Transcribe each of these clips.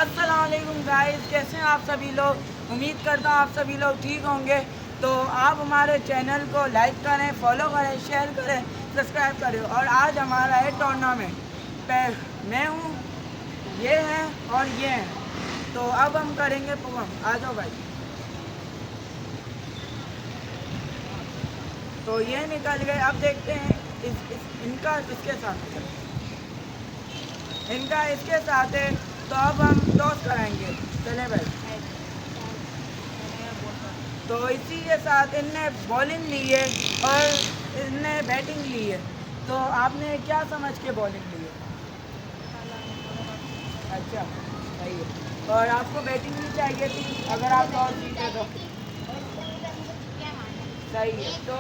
अस्सलाम वालेकुम गाइस, कैसे हैं आप सभी लोग। उम्मीद करता हूँ आप सभी लोग ठीक होंगे। तो आप हमारे चैनल को लाइक करें, फॉलो करें, शेयर करें, सब्सक्राइब करें। और आज हमारा है टूर्नामेंट। मैं हूँ, ये हैं और ये हैं। तो अब हम करेंगे परफॉर्म। आ जाओ भाई। तो ये निकल गए। अब देखते हैं इनका इसके साथ इनका इसके साथ है। तो अब हम टॉस कराएंगे। चले भाई। तो इसी के साथ इनने बॉलिंग ली है और इनने बैटिंग ली है। तो आपने क्या समझ के बॉलिंग ली है? अच्छा, सही है। और आपको बैटिंग भी चाहिए थी अगर आप टॉस जीते तो। सही है। तो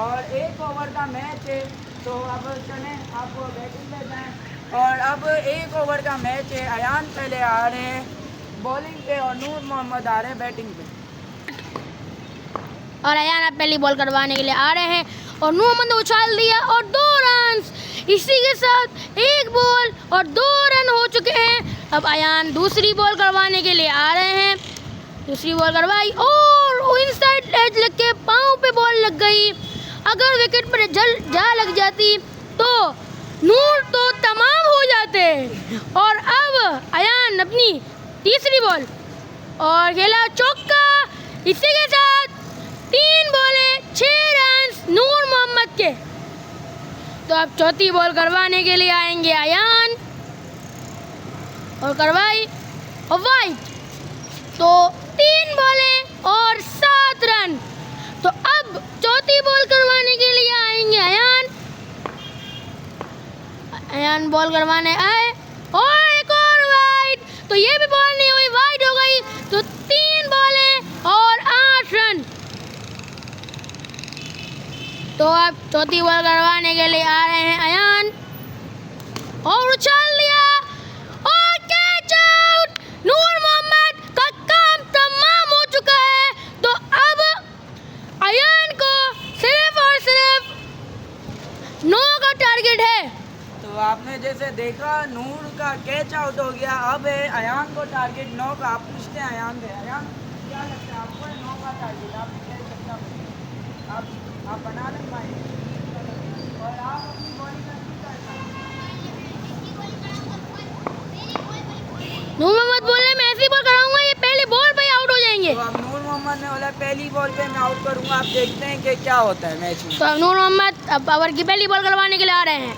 और 1 ओवर का मैच है। तो अब चलें, आप बैटिंग पे जाएं। और अब 1 ओवर का मैच है। अयान पहले आ रहे हैं बॉलिंग पे और नूर मोहम्मद आ रहे हैं बैटिंग पे। और अयान अब पहली बॉल करवाने के लिए आ रहे हैं और नूर मोहम्मद ने उछाल दिया और 2 रन। इसी के साथ 1 बॉल और 2 रन हो चुके हैं। अब अयान दूसरी बॉल करवाने के लिए आ रहे हैं। दूसरी बॉल करवाई और इनसाइड एज लग के पाँव पे बॉल लग गई। अगर विकेट पर जा लग जाती तो नूर तो तमाम हो जाते। और अब अयान अपनी तीसरी बॉल और खेला चौका। इसी के साथ 3 बॉले 6 रन नूर मोहम्मद के। तो अब चौथी बॉल करवाने के लिए आएंगे अयान और करवाई और वाइड। तो 3 बॉले और 7 रन। तो अब चौथी बॉल करवाने के लिए आएंगे अयान। अयान बॉल करवाने आए और एक और वाइड। तो ये भी बॉल नहीं हुई, वाइड हो गई। तो 3 बॉले और 8 रन। तो अब चौथी बॉल करवाने के लिए आ रहे हैं अयान और उछाल लिया और कैच आउट। नूर मोहम्मद का काम तमाम हो चुका है। तो अब अयान को सिर्फ और सिर्फ 9 का टारगेट है। तो आपने जैसे देखा नूर का कैच आउट हो गया। अब है अयान को टारगेट 9 का। आप पूछते हैं अयान से, अयान क्या लगता है आपको 9 का टारगेट? आप कैच अच्छा आप बना नहीं पाएंगे और आप अपनी बॉलिंग नूर मोहम्मद बोले मैं ऐसी बॉल कराऊंगा, ये पहले बॉल पे आउट हो जाएंगे। तो अब नूर मोहम्मद ने बोला पहली बॉल पे मैं आउट करूंगा। आप देखते हैं कि क्या होता है मैच में। तो अब नूर मोहम्मद अब ओवर की पहली बॉल करवाने के लिए आ रहे हैं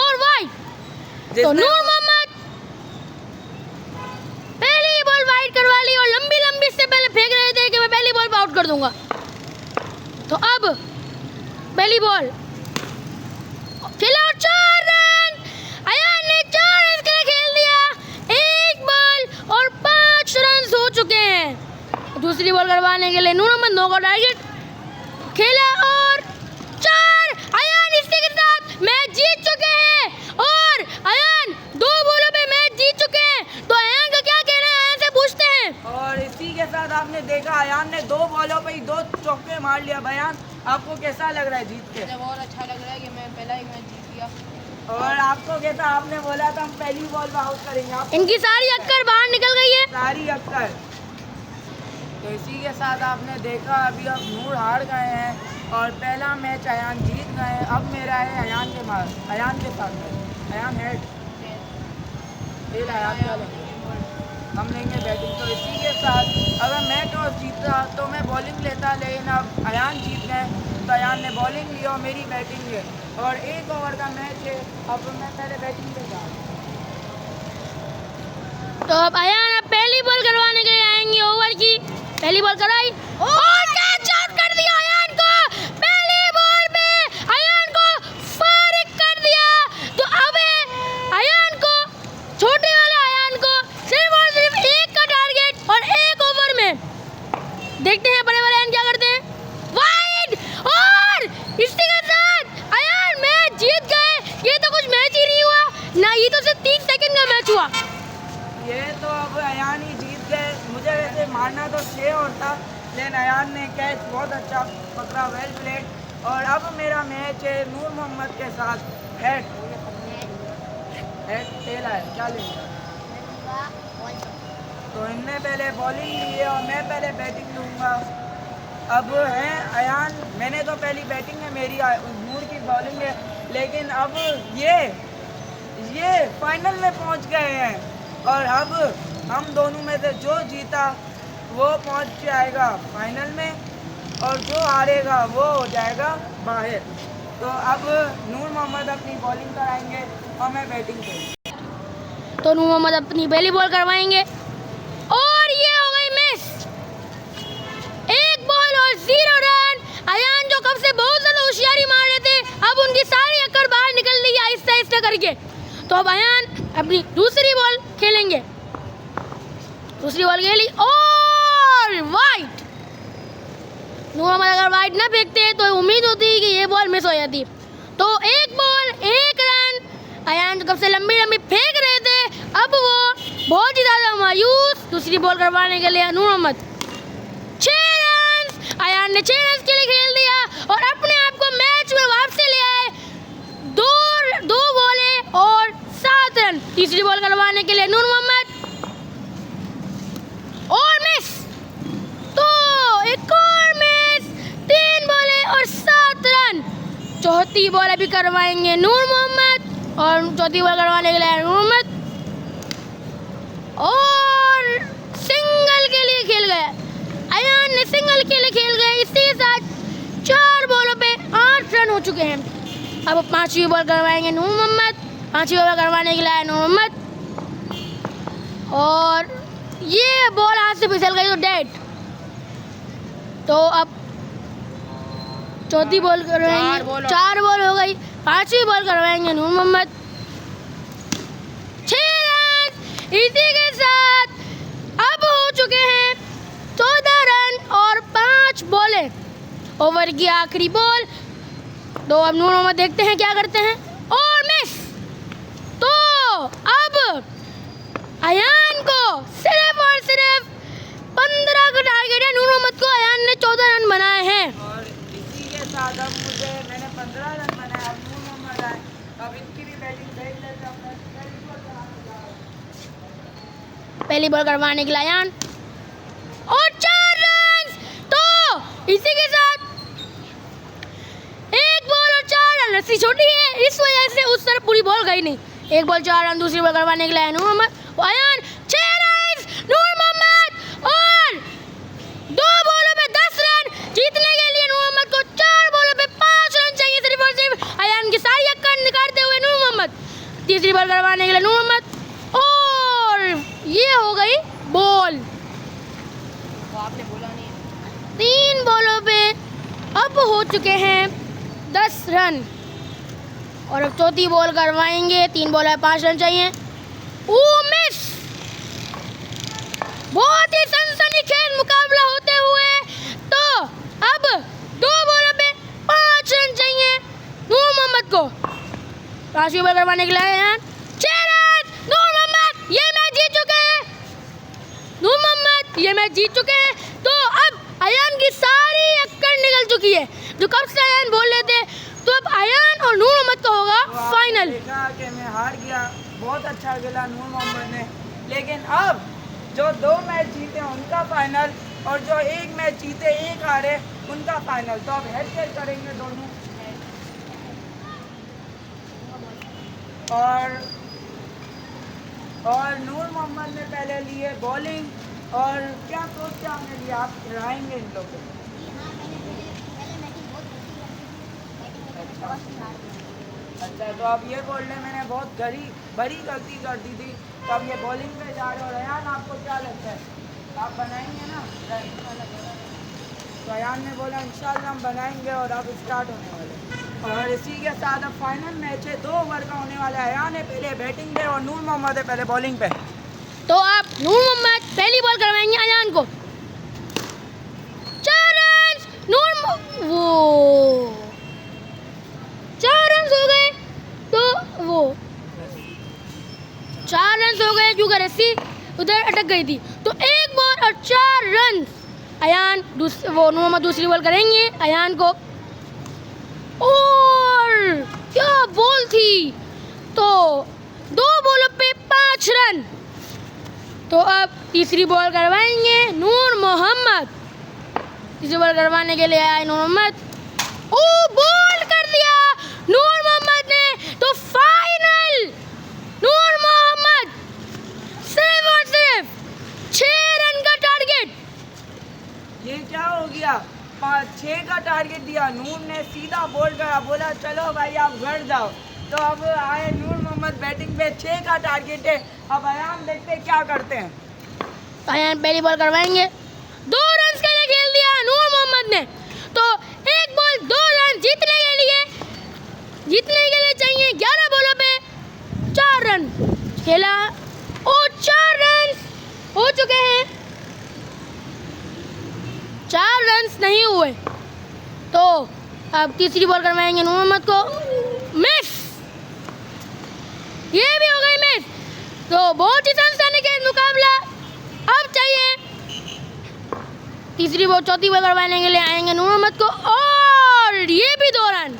और वाइड। तो नूर मोहम्मद पहली बॉल वाइड करवा ली और लंबी लंबी से पहले फेंक रहे थे कि मैं पहली बॉल पे आउट कर दूंगा। तो अब पहली बॉल खेला और 4 रन। अयान ने 4 रन के लिए खेल दिया। 1 बॉल और 5 रन हो चुके हैं। दूसरी बॉल करवाने के लिए नूर मोहम्मद 9 का टारगेट खेला और 4। अयान इसके के साथ मैच जीत चुके हैं और अयान 2 बॉलों पे मैच जीत चुके हैं। तो अयान का क्या कहना है, अयान से पूछते हैं। और इसी के साथ आपने देखा अयान ने 2 बॉलों पे ही 2 चौके मार लिया। बयान आपको कैसा लग रहा है जीत के? मुझे बहुत अच्छा लग रहा है कि मैं पहला ही मैच जीत गया। और आपको कैसा? आपने बोला था हम पहली बॉल पे आउट करेंगे। आप इनकी सारी अक्कर बाहर निकल गई है। सारी अक्कर। तो इसी के साथ आपने देखा अभी अब नूर हार गए हैं और पहला मैच अयान जीत गए हैं। अब मेरा है अयान के साथ में। अयान हेड खेल अयान क्या लेंगे? हम लेंगे बैटिंग। तो इसी के साथ अगर मैं टॉस जीतता तो मैं बॉलिंग लेता, लेकिन अब अयान जीत गए तो अयान ने बॉलिंग ली और मेरी बैटिंग है। और 1 ओवर का मैच है। अब मैं पहले बैटिंग पे जा रहा हूँ। तो अब अयान अब पहली बॉल करवाने के लिए आएंगे। ओवर की पहली बॉल कराई और कैच आउट कर दिया अयान को। पहली बॉल पे अयान को फारिग कर दिया। तो अब अयान को, छोटे वाले अयान को सिर्फ और सिर्फ 1 का टारगेट और 1 ओवर में। देखते हैं बड़े वाले अयान क्या करते हैं। वाइड और इसी के साथ अयान मैच जीत गए। ये तो कुछ मैच ही नहीं हुआ ना, ये तो सिर्फ 3 सेकंड का मैच हुआ। ये तो अब अयान ही जीत गए। मुझे वैसे मारना तो 6 और था, लेकिन अयान ने कैच बहुत अच्छा पकड़ा, वेल प्लेड। और अब मेरा मैच है नूर मोहम्मद के साथ हेड। हेड टेल आए, क्या लेंगे? तो इनने पहले बॉलिंग ली है और मैं पहले बैटिंग लूँगा। अब है अयान, मैंने तो पहली बैटिंग है मेरी, नूर की बॉलिंग है, लेकिन अब ये फाइनल में पहुंच गए हैं और अब हम दोनों में से जो जीता वो पहुंच जाएगा फाइनल में और जो हारेगा वो हो जाएगा बाहर। तो अब नूर मोहम्मद अपनी बॉलिंग कराएंगे और मैं बैटिंग करूँगा। तो नूर मोहम्मद अपनी पहली बॉल करवाएंगे और ये हो गई मिस। 1 बॉल और 0 रन। अयान जो कब से बहुत ज़्यादा होशियारी मार रहे थे, अब उनकी सारी अक्कड़ बाहर निकल रही है आहिस्ता आहिस्ता करके। तो अब अयान अपनी दूसरी बॉल खेलेंगे। दूसरी बॉल खेली और वाइड। नूर मोहम्मद अगर वाइड ना फेंकते तो उम्मीद होती कि ये बॉल मिस हो जाती। तो 1 बॉल 1 रन। अयान जो कब से लंबी लंबी फेंक रहे थे, अब वो बहुत ही ज़्यादा मायूस। दूसरी बॉल करवाने के लिए नूर मोहम्मद 6 रन। अयान ने 6 रन के लिए खेल दिया और अपने आप को मैच में वापसी ले आए। 2 बॉलें और 7 रन। तीसरी बॉल करवाने के लिए नूर मोहम्मद और मिस। तो एक और मिस। 3 बॉलें और 7 रन। चौथी बॉल अभी करवाएंगे नूर मोहम्मद और चौथी बॉल करवाने के लिए नूर मोहम्मद और सिंगल के लिए खेल गए। अयान ने सिंगल के लिए खेल गए। इसी के साथ 4 बॉलों पे 8 रन हो चुके हैं। अब 5वीं बॉल करवाएंगे नूर मोहम्मद। 5वीं बॉल करवाने के लिए आए नूर मोहम्मद और ये बॉल हाथ से फिसल गई तो डेड। तो अब चौथी बॉल करवाएंगे। 4 बॉल हो गई। 5वीं बॉल करवाएंगे नूर मोहम्मद। 6 रन। इसी के साथ अब हो चुके हैं 14 रन और 5 बॉलें। ओवर की आखिरी बॉल। तो अब नूर मोहम्मद देखते हैं क्या करते हैं और मिस। तो अब अयान को सिर्फ और सिर्फ 15 का टारगेट है। नूर मोहम्मद को अयान ने 14 रन बनाए हैं और इसी के साथ अब मैंने 15 रन बनाए। अब नूर मोहम्मद आए, अब इनकी भी बैटिंग देख लेते हैं। पहली बॉल करवाने के लिए अयान और 4 रन। तो इसी के साथ 1 बॉल और 4 रन। रस्सी छोटी है इस वजह से उस तरफ पूरी बॉल गई नहीं। 1 बॉल 4 रन। दूसरी बॉल करवाने के लिए नूर मोहम्मद। अयान 6 रन। नूर मोहम्मद और 2 बॉलों पे 10 रन। जीतने के लिए नूर मोहम्मद को 4 बॉलों पे 5 रन चाहिए सिर्फ और सिर्फ। अयान की सारी अक्कड़ निकालते हुए नूर मोहम्मद। तीसरी बॉल करवाने के लिए नूर मोहम्मद और ये हो गई बॉल। वो आपने बोला नहीं है। 3 बॉलों पे अब हो चुके हैं 10 रन और अब चौथी बॉल करवाएंगे। 3 बॉल है, 5 रन चाहिए। ओ मिस। बहुत ही सनसनीखेज मुकाबला होते हुए तो अब 2 बॉलों पे 5 रन चाहिए नूर मोहम्मद को। 5वीं बॉल करवाने के लिए हैं 6 रन। नूर मोहम्मद ये मैच जीत चुके हैं। नूर मोहम्मद ये मैच जीत चुके हैं। तो अब अयान की सारी अक्कड़ निकल चुकी है। जो कब से अयान बोल रहे थे, तो अब अयान और नूर मोहम्मद का होगा तो आपने फाइनल। देखा कि मैं हार गया, बहुत अच्छा खेला नूर मोहम्मद ने, लेकिन अब जो 2 मैच जीते उनका फाइनल और जो 1 मैच जीते 1 हारे उनका फाइनल। तो अब हेड टेल करेंगे दोनों। और नूर मोहम्मद ने पहले लिए बॉलिंग और क्या सोच के आपने लिया, आप खिलाएंगे इन लोगों को? अच्छा, तो अब ये बोल रहे मैंने बहुत बड़ी गलती कर दी थी, तो अब ये बॉलिंग पे जा रहे हो। अयान आपको क्या लगता है, आप बनाएंगे ना? तो अयान ने बोला इंशाल्लाह हम बनाएंगे और अब स्टार्ट होने वाले। और इसी के साथ अब फाइनल मैच है, 2 ओवर का होने वाला है। अयान है पहले बैटिंग पे और नूर मोहम्मद है पहले बॉलिंग पे। तो आप नूर मोहम्मद पहली बॉल करवाएंगे अयान को। 4 रन। वो 4 रन हो गए। तो वो 4 रन हो गए क्योंकि रस्सी उधर अटक गई थी। तो 1 बॉल और 4 रन। अयान नूर मोहम्मद दूसरी बॉल करेंगे अयान को और क्या बॉल थी। तो 2 रन। तो अब तीसरी बॉल करवाएंगे नूर मोहम्मद। तीसरी बॉल करवाने के लिए आए नूर मोहम्मद। ओ बॉल कर दिया नूर मोहम्मद ने। तो फाइनल नूर मोहम्मद सिर्फ और सिर्फ 6 रन का टारगेट। ये क्या हो गया? 5-6 का टारगेट दिया नूर ने, सीधा बॉल करा, बोला चलो भाई आप घर जाओ। तो अब आए नूर मोहम्मद बैटिंग पे, 6 का टारगेट है। अब अयान देखते हैं क्या करते हैं। अयान पहली बॉल करवाएंगे। 2 रन के लिए खेल दिया नूर मोहम्मद ने। तो एक बॉल 2 रन जीतने के लिए चाहिए 11 बॉलों पे 4 रन खेला और 4 रन हो चुके हैं। 4 रन नहीं हुए तो अब तीसरी बॉल करवाएंगे नूर मोहम्मद को। मिस, ये भी हो गई मिस। तो बहुत ही सनसनी के मुकाबला अब चाहिए। तीसरी बॉल, चौथी बॉल करवाने के लिए आएंगे नूर मोहम्मद को और ये भी 2 रन।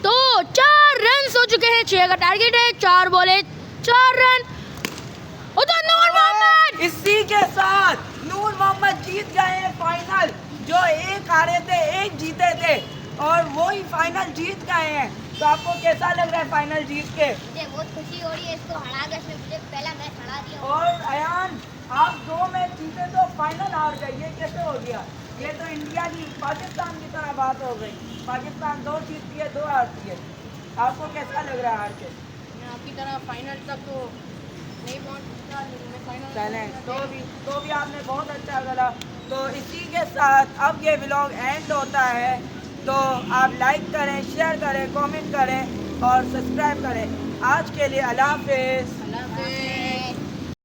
तो 4 रन हो चुके हैं। 6 का टारगेट है, 4 बॉले 4 रन। उधर नूर मोहम्मद, इसी के साथ नूर मोहम्मद जीत गए हैं फाइनल। जो एक हारे थे एक जीते थे और वो ही फाइनल जीत गए हैं। तो आपको कैसा लग रहा है फाइनल जीत के? मुझे बहुत खुशी हो रही है, इसको हरा कर मुझे पहला मैच हरा दिया। और अयान आप 2 मैच जीते तो फाइनल हार गए, ये कैसे हो गया? ये तो इंडिया की पाकिस्तान की तरह बात हो गई। पाकिस्तान 2 जीतती है 2 हारती है। आपको कैसा लग रहा है हार के? मैं आपकी तरह फाइनल तक तो नहीं पहुंच सकता, लेकिन मैं फाइनल चलें तो भी आपने बहुत अच्छा करा। तो इसी के साथ अब ये व्लॉग एंड होता है। तो आप लाइक करें, शेयर करें, कमेंट करें और सब्सक्राइब करें। आज के लिए अल्लाह हाफिज़।